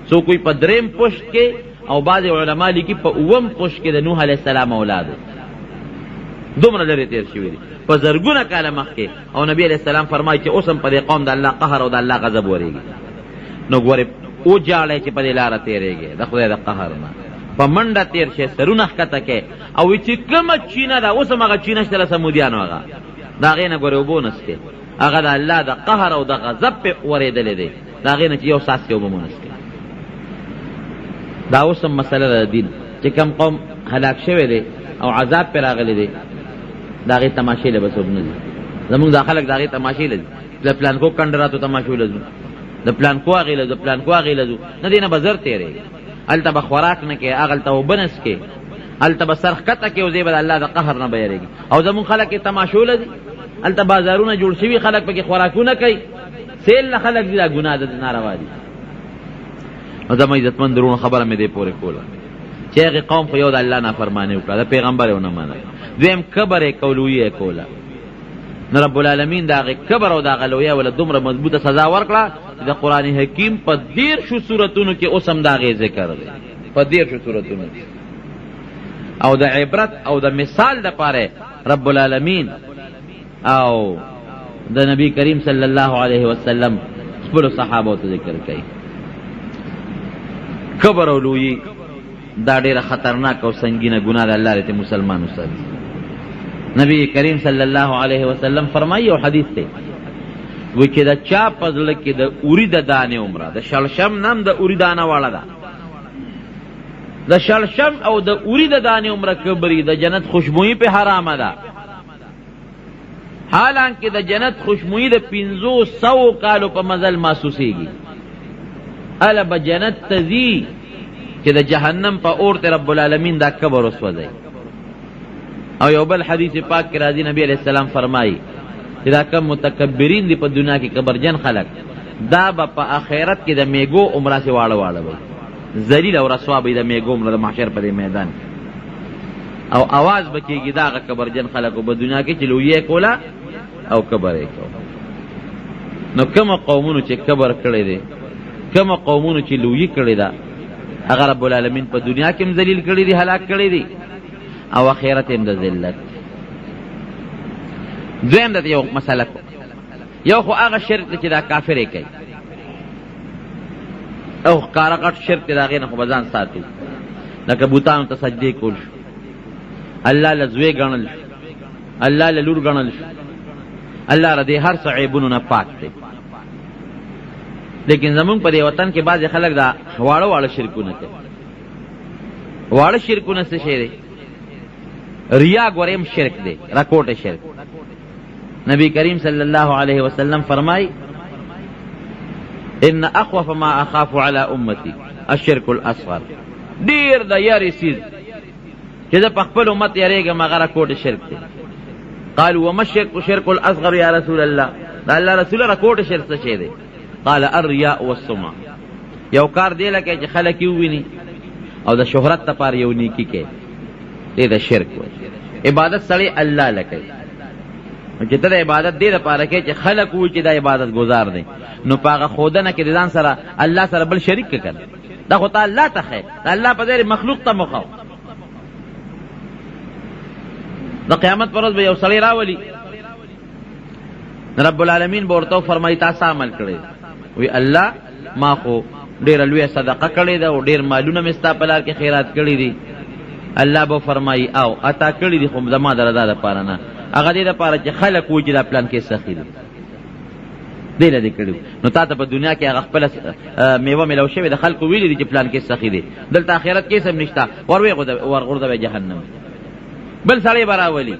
سو کوئی په دریم پشت کې او بعض علما لیکي په اوم پشت کې د نوح علیه السلام اولاد دومره لرې تیر شوی دی په زرګونه کاله مخکې. او نبی علیه السلام فرمایي چې اوس هم په دې قوم د الله قهر او د الله غضب ورېږي. نو ګورې او جاړی چې په دې لاره تېرېږي د خدای د قهر نه په منډه تیر شي، سرونه ښکته کې او چې کومه چینه ده اوس هم هغه چینه شته له سمودیانو هغه د هغې نه ګورې اوبه ونسکې، هغه د الله د قهر او د غضب پې ورېدلی دی، د هغې نه چې یو څاڅکې اوبه مو ونسکې. دا اوس هم مسله ده د دین چې کوم قوم هلاک شوی دی او عذاب پې راغلی دی د هغې تماشې له به څوک نه ځي. زمونږ دا خلک د هغې تماشې له ځي، د پلانکو کنډراتو تماشو له ځو، د پلانکو هغې له ځو، پلانکو هغې له ځو، نه دې نه به زر تېرېږي. هلته به خوراک نه کوې، هغلته اوبه نه څکې، هلته به سر ښکته کې او دی به د الله د قهر نه به یېرېږي. او زمونږ خلک یې تماشو له ځي، هلته بازارونه جوړ شوي، خلک پکې خوراکونه کوي، سیل نه خلک دي، دا ګناه ده، ناروا دي. نو زما عزتمند درونو خبره مې دې پورې کوله چې هغې قوم خو یو د الله نافرماني وکړه، د پیغمبر یې ونه منله. دویم کبر یې کولویي یې کوله. نو رب العالمین د هغې کبر او د هغه لویه وله دومره مضبوطه سزا ورکړه چې د قرآن حکیم په 13 سورتونو کې اوس هم د هغې ذکر دی، په 13 سورتونو کې. او د عبرت او د مثال دپاره رب العالمین او د نبی کریم صلی الله علیه وسلم خپلو صحابو ته ذکر کوي. کبر او لویي دا ډیره خطرناک او سنگینه ګناه ده، الله دې مسلمان وساتي. نبی کریم صلی الله علیه وسلم فرمایي او حدیث ته وی چې دا چا په زړه کې د اوري د دانې عمره، د شلشم نم د اوري دانه واړه ده، د شلشم او د اوري د دانې عمره کبري، د جنت خوشبوئی په حرامه ده. حالانکه د جنت خوشبوئی د 500 کالو په مزل محسوسېږي. اله به جنت ته ځي چې د جهنم په اور ته رب العالمین دا کبر وسوځي. او یو بل حدیث پاک کې راځي، نبی علیہ السلام فرمایي چې دا کم متکبرین دی په دنیا کې کبرجن خلق، دا به په آخرت کې د میګو عمره سي واړه واړه وي، ذلیل او رسوا به د میګو عمره د محشر په میدان او आवाज بکیږي دا کبرجن خلقو په دنیا کې چې لوی کولا او کبر یې کو. نو کوم قومونو چې کبر کړی دی، کوم قومونو چې لوی کړی دا، هغه رب العالمین په دنیا کې هم ذلیل کړی دی، هلاک کړی دی، او آخرت هم د ذلت. دویم د یو مسله یو خو هغه شرک چې دا کافر یې کوي او ښکاره غټ شرک د هغې نه خو به ځان ساتو، لکه بوتانو ته سجدې کول شو، الله له زوی ګڼل شو، الله له لور ګڼل شو، الله را دې هر څه عیبونو نه پاک دی. لیکن زمونږ په دې وطن کې بعضې خلک دا واړه واړه شرکونه کوي. واړه شرکونه څه شی دی؟ ریا ګوریم شرک دی، راکوټه شرک. نبی کریم صلی الله علیه وسلم فرمای ان اخوف ما اخاف على امتی الشرك الاصغر. ډیر د یاري سیز چې د خپل امت یریږم هغه راکوټه شرک دی. قالوا وما الشرك الاصغر یا رسول الله؟ دا الله رسول راکوټه شرک څه شی دی؟ قال الرياء والسمعه. یو کار دی لکه چې خلک یې وویني او د شهرت لپاره یو نیکی کوي، دې د شرک وایي. عبادت سړی الله لکه چې ته د عبادت دې لپاره کوي چې خلک وایي چې دا عبادت گزار دی، نو په هغه ښودنه کې د ځان سره الله سره بل شریک کړه، دا خو ته الله ته ښیې، د الله په ځای مخلوق ته مه ښو. د قیامت پر ورځ به یو سړی راولي، رب العالمین به ورته فرمایي تاسو عمل کړی؟ وی الله ما خو ډېره لویه صدقه کړې ده او ډېر مالونه مې ستا په لار کې خیرات کړي دي. الله به فرمایي او اتا کړي دي خو زما د رضا دپاره نه، هغه دې دپاره چې خلک وایي چې دا پلان کې سخي دي، دې له دې کړي. نو تا ته په دنیا کې هغه خپله میوه میلو شوې د خلکو ویلي دي چې پلان کې سخي دي، دلته آخرت کې هم نشته، ورغورځوی جهنم. بل سړی به راولي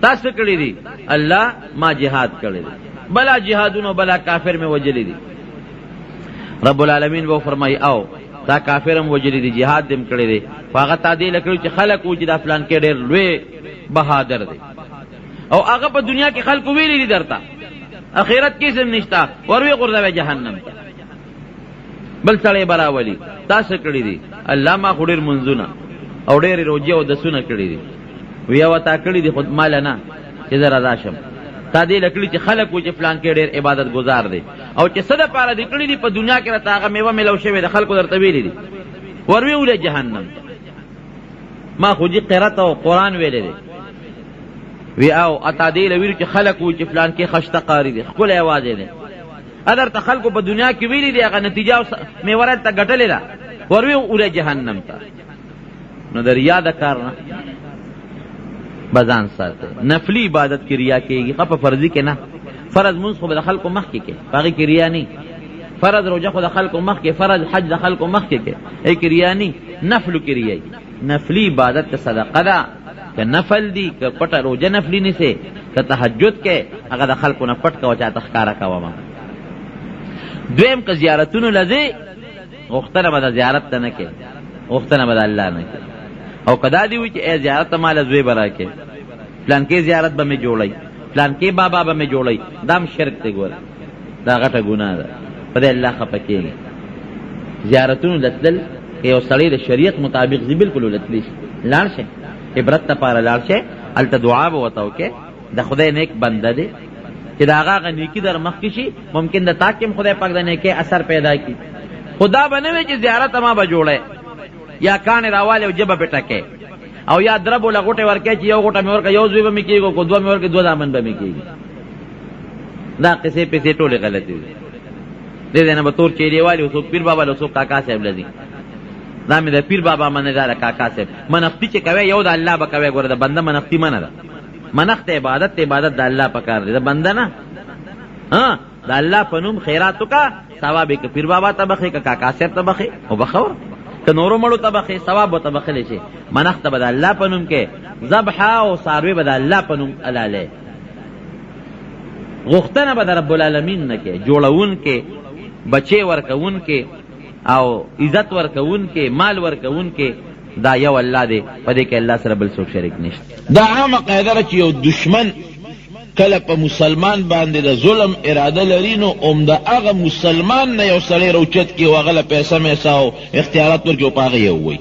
تاسو کړي دي؟ الله ما جهاد کړی دی، بلا جهادونو بلا کافر مې وجلی دي. رب العالمین به فرمایي او تا کافر هم وجلی دي، جهاد دې هم کړی دی، خو هغه تا دې لکړي چې خلک وایي چې دا فلان کې ډېر لوی بهادر دی، او هغه په دنیا کې خلکو ویلي دي درته، اخرت کې هم نشته، وروي غورځوی جهنم. بل سړی به راولي تاسو کړي دي؟ الله ما خو ډېر منځونه او ډېرې روجې او دسونه کړي دي. وی او تا کړي دي خود مال نه، چې زه رضا شم. تا دې لکړي چې خلک و چې فلان کې ډېر عبادت گزار دی او چې څه دپاره دې کړي دي په دنیا کې راته هغه میوه میلو شوې ده خلکو درته ویلي دي وروي وله جهنم ته. ما خو جي قرات او قرآن ویلې دی وی او اتا دې لویل چې خلک و چې فلان کې خشته قاری دي خپل आवाज دی ادر ته خلکو په دنیا کې ویلي دي هغه نتیجه میوه ته ګټلې ده وروي وله جهنم ته. نو در یاد کار نه بزان ساته نفلی عبادت کی ریا کیږي خو په فرضی کې نه. فرض منځ خو د خلکو مخ کې باقي کې ریا نه. فرض روزه خو د خلکو مخ کې فرض حج د خلکو مخ کې ای کې ریا نه. نفل کې ریا نفلی عبادت ته صدقه ده که نفل دی که پټه روزه نفلی نه سي که تهجد کې هغه د خلکو نه پټ کا چا تخکارا کا وما. دویم که زیارتونو لذي وختنه به زیارت ته نه کې وختنه به الله نه کې او کدا دی وی چې ای زیارت مال زوی برا کې پلان کې زیارت به می جوړی پلان کې بابا به می جوړی دام شرک ته ګور دا غټه ګناه ده په دې الله خپکیږي. زیارتونو لتل یو سړی د شریعت مطابق دی بالکل لتلی لاړ شي عبرت ته پاره لاړ شي الته دعا به وتاو کې د خدای نیک بنده دی چې دا هغه نیکی در مخ کې شي ممکن د تاکم خدای پاک د نیکی اثر پیدا کی. خدا بنوي چې زیارت ما به جوړه یا کان راواله جبه پټکه او یا درب ولا غټه ورکه چې یو غټه مې ورکه یو زوی به مې کېږي کو دوه مې ورکه دوه دامن به مې کېږي. دا قصې په دې ټوله غلطي دي. دې نه به تور چيري والی او پیر بابا له کاکا صاحب لذي دا مې د پیر بابا منه دا کاکا صاحب منافتی چې کوي یو د الله به کوي ګوره د بنده منافتی منه ده. منخت عبادت د الله پکار دی د بنده نه. ها د الله پنوم خیراتو کا ثواب کې پیر بابا تبخه کا کاکا صاحب تبخه او بخور که نورو مړو تبخه ثواب تبخه شي. منخت بد الله پنوم کې ذبح او ساروی بد الله پنوم الاله غختنه بد رب العالمین نه کې جوړون کې بچي ورکون کې او عزت ورکون کې مال ورکون کې دا یو الله دی په دې کې الله سره بل څوک شریک نشته. دا عامه قاعده چې یو دشمن کله په مسلمان باندې د ظلم اراده لري نو عمده هغه مسلمان نه یو سړی روچت کې وغله پیسې میسا او اختیارات ورکړي او پاغه یو وي.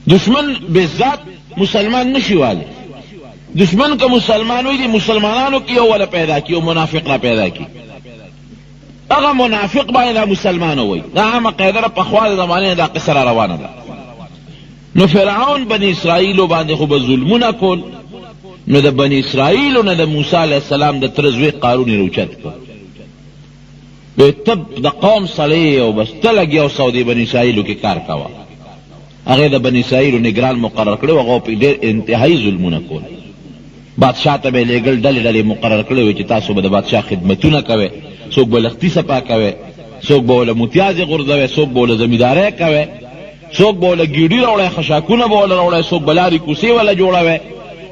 دشمن به ذات مسلمان نشي والی. دشمن که مسلمان وي دي مسلمانانو کې یو ولا پیدا کی او منافق را پیدا کی هغه منافق باندې مسلمان وي. دا عامه قاعده په خواله زمانه دا قصه روانه ده. نو فرعون بني اسرائیل باندې خو ظلمونه کول نو د بني اسرائیل نه د موسی علیه السلام د ترزوی قارون روچت کو به تب د قوم صلی او بس تلګي او سعودي بني اسرائیل کې کار کاوه. هغه د بني اسرائیل نگران مقرر کړو هغه په ډېر انتهایی ظلمونه کول. بادشاہ ته به لېګل ډلې مقرر کړو چې تاسو به د بادشاہ خدمتونه کوئ څوک به لختی صفا کوي څوک به له متیاز غورځوي څوک به له زمیندارۍ کوي څوک به له ګیډي راوړی خشاکونه به له راوړی څوک به لارې کوڅې ولا جوړوي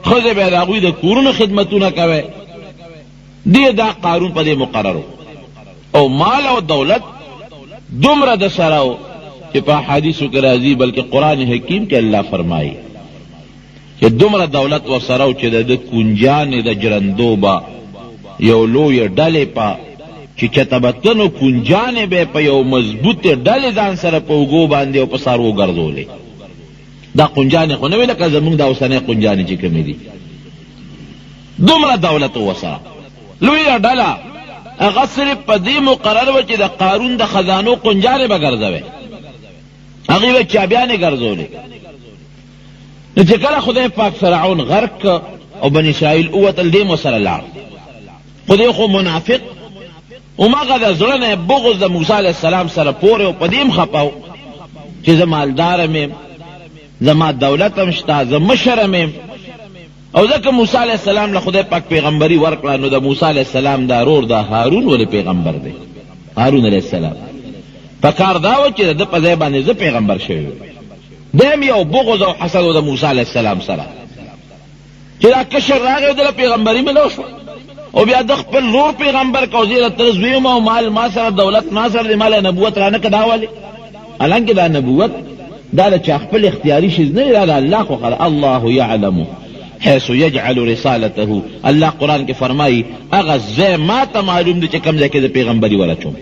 ښځې به د هغوی د کورونو خدمتونه کوي. دې دا قارون په دې مقرر او مال او دولت دومره د سره و چې په حدیثو کې راځي بلکې قرآن حکیم کې الله فرمایي چې دومره دولت ورسره و چې د کنجانې د جرندو به یو لویه ډلې په چې چتبتنو کنجانې به په یو مضبوطې ډلې ځان سره په اوږو باندې او په سارو ګرځولې. دا کنجانې خو نه وي لکه زمونږ د اوسنۍ کنجانې چې کومې دي. دومره دولت ورسره لویه ډله هغه صرف په دې مقرر وه چې د قارون د خزانو کنجانې به ګرځوي هغې به چابیانې ګرځولې. نو چې کله خدای پاک فرعون غرق او بني اسرائیل ووتل دې مو سره لاړ. خدای خو منافق ومغه د زړه نه بغض د موسی علیه السلام سره پورې او په دې هم خپه و چې زه مالداره یم زما دولت هم شته زه مشر یم او ځکه موسی علیه السلام له خدای پاک پیغمبري ورکړه نو د موسی علیه السلام د ورور د هارون ولې پیغمبر دی. هارون علیه السلام په کار دا و چې د په ځای باندې زه پیغمبر شوی دیم یو بغض او حسد د موسی علیه السلام سره چې دا کشر راغی د پیغمبري ملو شو او بیا د خپل لور پیغمبر کو زیره تر زویم او مال ما سره دولت ما سره مال نبوت رانه کداواله الانکه دا نبوت دا د خپل اختیاري شیز نه دا الله خو خلق الله يعلم حيث يجعل رسالته. الله قرآن کې فرمایي هغه ځای ما ته معلوم دی چې کوم ځای کې د پیغمبري ورچوم.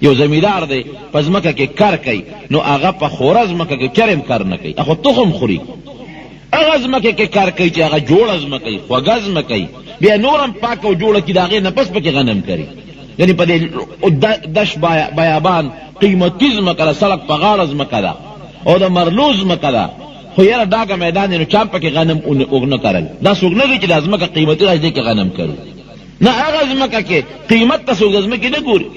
یو زمیندار دی په ځمکه کې کار کوي نو هغه په خوره ځمکه کې چرم کار نه کوي هغه تخم خوري هغه ځمکه کې کار کوي چې هغه جوړه ځمکه وي، خوږه ځمکه وي، بیا نورم پاک او جوړه کړي، د هغې نه پس پکې غنم کري. یعنی په دې دش بیابان قیمتي ځمکه ده، سړک په غاړه ځمکه ده او د مرلو ځمکه ده، خو یاره ډاګه میدان دی نو چا پکې غنم ونه کرل. دا څوک نه دی چې دا ځمکه قیمتي راځي دې کې غنم کوي. نه، هغه ځمکه کې قیمت ته څوک د ځمکې نه ګوري.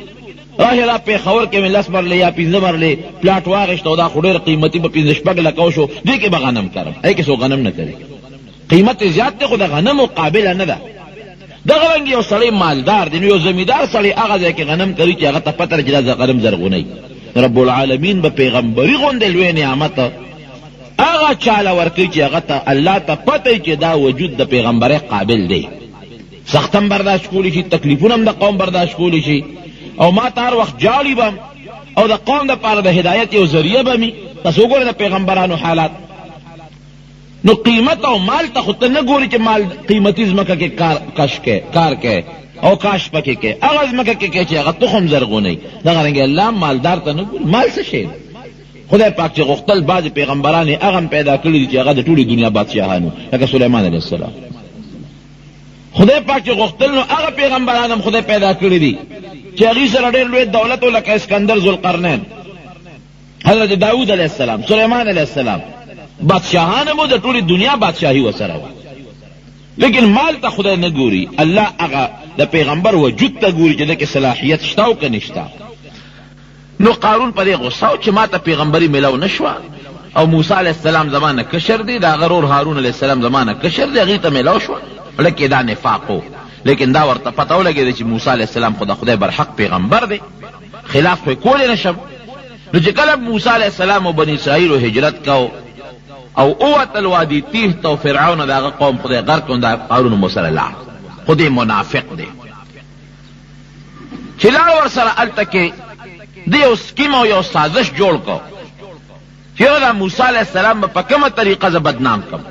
راشه دا پېښور کې مې 10 مرلې یا 15 مرلې پلاټ واخېسته او دا خو ډېر قیمتي به 15-16 لکه شو، دې کې به غنم کرم. هغې کې څوک غنم نه کوي، قیمت زیات دی خو د غنمو قابله نه ده. دغه رنګ یو سړی مالدار دی، نو یو زمیندار سړی هغه ځای کې غنم کوي چې هغه ته پته ده چې دا غنم زرغونی. رب العالمین به پیغمبري غوندې لوی نعمت هغه چاله ورکوي چې هغه ته الله ته پته وي چې دا وجود د پیغمبرۍ قابل دی. سختم برداشت کولی شي، تکلیفونه هم د قوم برداشت کولی شي، او ما ته هر وخت جاړي بم او د قوم دپاره د هدایت یو ذریعه به مي. تاسو وګورئ د پیغمبرانو حالات. نو قیمت او مال ته خو ته نه ګوري چې مال قیمتي ځمکه کې کار کوي او کاش پکې کوي، هغه ځمکه کې کوي چې هغه تخم زرغونی. دغه رنګې الله مالدار ته نه ګوري. مال څه شی دی؟ خدای پاک چې غوښتل بعضې پیغمبران یې هغه هم پیدا کړي دي چې هغه د ټولې دنیا بادشاهانو، لکه سلیمان علیه السلام. خدای پاک چې غوښتل نو هغه پیغمبران هم خدای پیدا کړي دي چې هغې سره ډېر لوی دولت و، لکه اسکندر ذوالقرنین، حضرت داود علیه السلام، سلیمان علیه السلام. بادشاهان مو د ټولې دنیا بادشاهي ورسره وه، لیکن مال ته خدای نه ګوري. الله هغه د پیغمبر وجود ته ګوري چې دکې صلاحیت شته او که نشته. نو قارون په دې غصه و چې ما ته پیغمبري میلاو نه شوه، او موسی علیه السلام زمانه کشر دی، د هغه ورور هارون علیه السلام زمانه کشر دی، هغې ته میلاو شوه. لکه دا نفاق و، لیکن دا ورته پته ولګېده چې موسی علیه السلام خو د خدای برحق پیغمبر دی، خلاف خو یې کولی نه شم. نو چې کله موسی علیه السلام و بني اسرائیلو هجرت کو او اوتل وادي تیه ته فرعون د هغه قوم خدای غرق کړ، دا هارون مو سره لاړ. خو دې منافق دی چې لاړ ورسره هلته کې د یو سکیم او یو سازش جوړ کو چې دا موسی علیه السلام به په کومه طریقه زه بدنام کړم.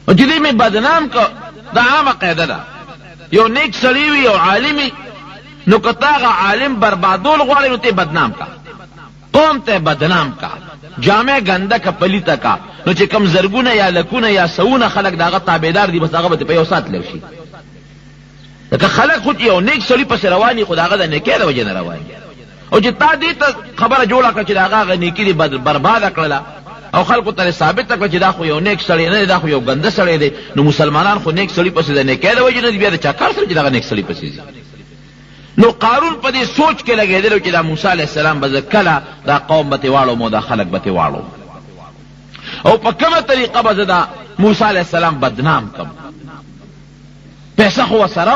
او چې دې مې بدنام کړ، دا عامه قاعده ده، یو نیک سړی وي یو عالم وي، نو که ته هغه عالم بربادول غواړې نو ته بدنام کا، قوم ته بدنام کا، جامع گنده کا، پلیته کا. نو چې کم زرګونه یا لکونه یا سونه خلک د هغه تابعدار دي، بس هغه به په یو سات لر شي. لکه خلک خو یو نیک سړي پسې رواني، خو د هغه د نیکۍ د وجې نه رواني. او چې تا دې ته خبره جوړه کړه چې د هغه نیکي دې برباده کړله او خلکو ته ثابته کړه چې دا خو یو نیک سړی نه دی، دا خو یو ګنده سړی دی، نو مسلمانان خو نیک سړي پسې د نیکۍ د وجې نه دي، بیا د چا کار سره چې دغه نیک سړي پسې ځي. نو قارون په دې سوچ کې لګېدلو چې دا موسی علیه السلام به زه کله دا قوم به تې واړوم او دا خلک به تې واړوم، او په کومه طریقه به زه دا موسی علیه السلام بدنام کړم. پیسه خو ورسره